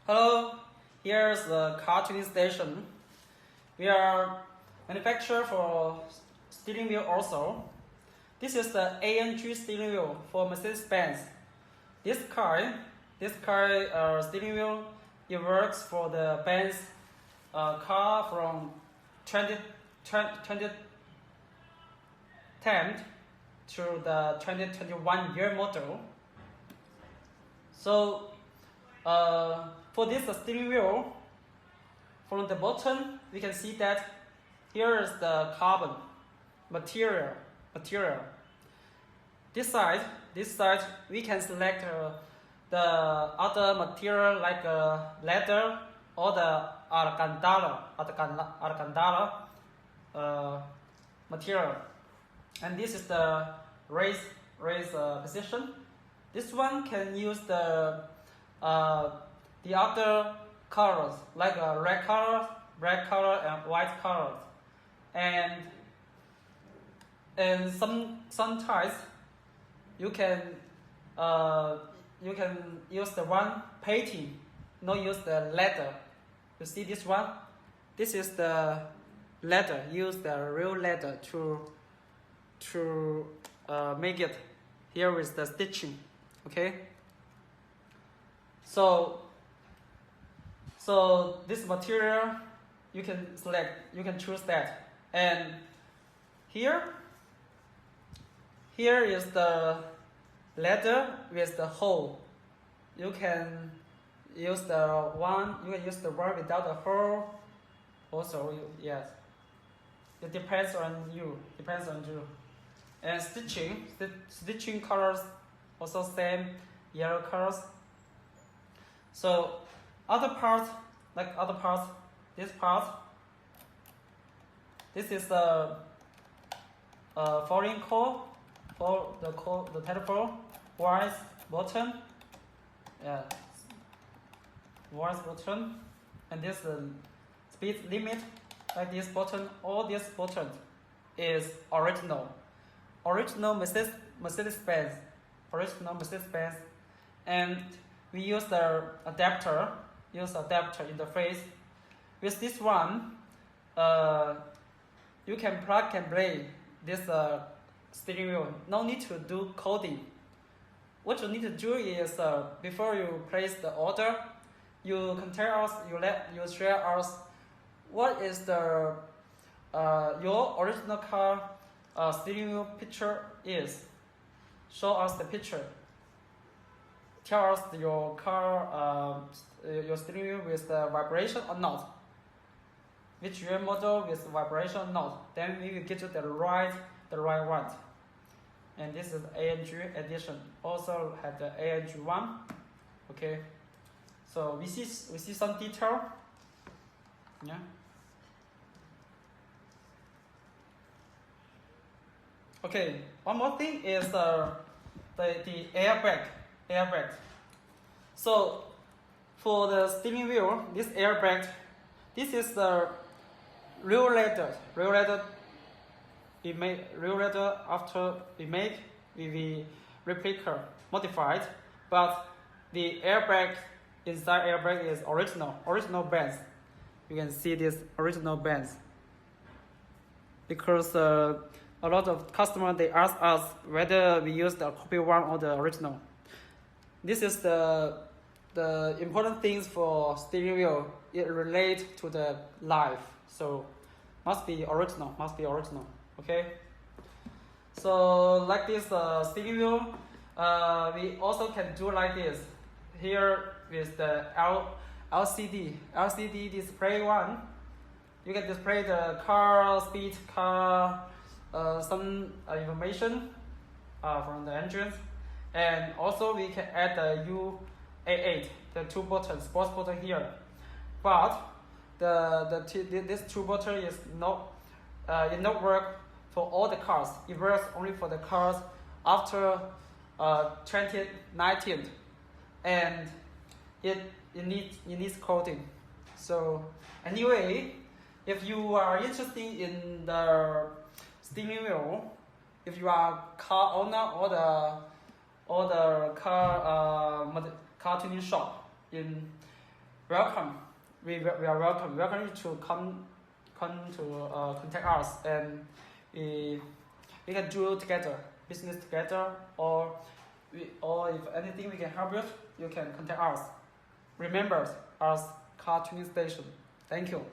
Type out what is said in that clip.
Hello, here's the car tuning station. We are manufacturer for steering wheel also. This is the AMG steering wheel for Mercedes-Benz. This car steering wheel, it works for the Benz car from 2010 to the 2021 year model. So for this steering wheel, from the bottom we can see that here is the carbon material. This side we can select the other material like leather or the argandala material. And this is the race position. This one can use the other colors like red color, and white color, and sometimes you can use the one painting, not use the leather. You see this one? This is the leather. Use the real leather to make it. Here is the stitching. Okay. So this material you can select, you can choose that. And here is the leather with the hole. You can use the one without a hole. Also, yes. It depends on you. And stitching colors also same, yellow colors. So this is the foreign core for the telephone, voice button, and this speed limit, like this button. All this button is original Mercedes-Benz, and we use the adapter interface. With this one, you can plug and play this steering wheel. No need to do coding. What you need to do is before you place the order, you can tell us, you share us what is the your original car steering wheel picture is. Show us the picture. Tell us your car your steering wheel with the vibration or not. Which year model with vibration or not. Then we will get you the right one. And this is AMG edition. Also have the AMG one. Okay. So we see some detail. Yeah. Okay. One more thing is the airbag. So for the steering wheel, this airbag, this is the real leather. After we make, we replica modified, but the airbag inside airbag is original Benz. You can see this original Benz, because a lot of customers, they ask us whether we use the copy one or the original. This is the important things for steering wheel. It relates to the life, so must be original. Okay. So like this steering wheel, we also can do like this. Here with the LCD display one, you can display the car speed, some information from the engine, and also we can add the UA8, the two buttons, sports button here. But this two button is not work for all the cars. It works only for the cars after 2019, and it needs coding. So anyway, if you are interested in the steering wheel, if you are car owner or the car tuning shop in welcome. We are welcome. Welcome you to come to contact us, and we can do together, business together, or if anything we can help you can contact us. Remember us, car tuning station. Thank you.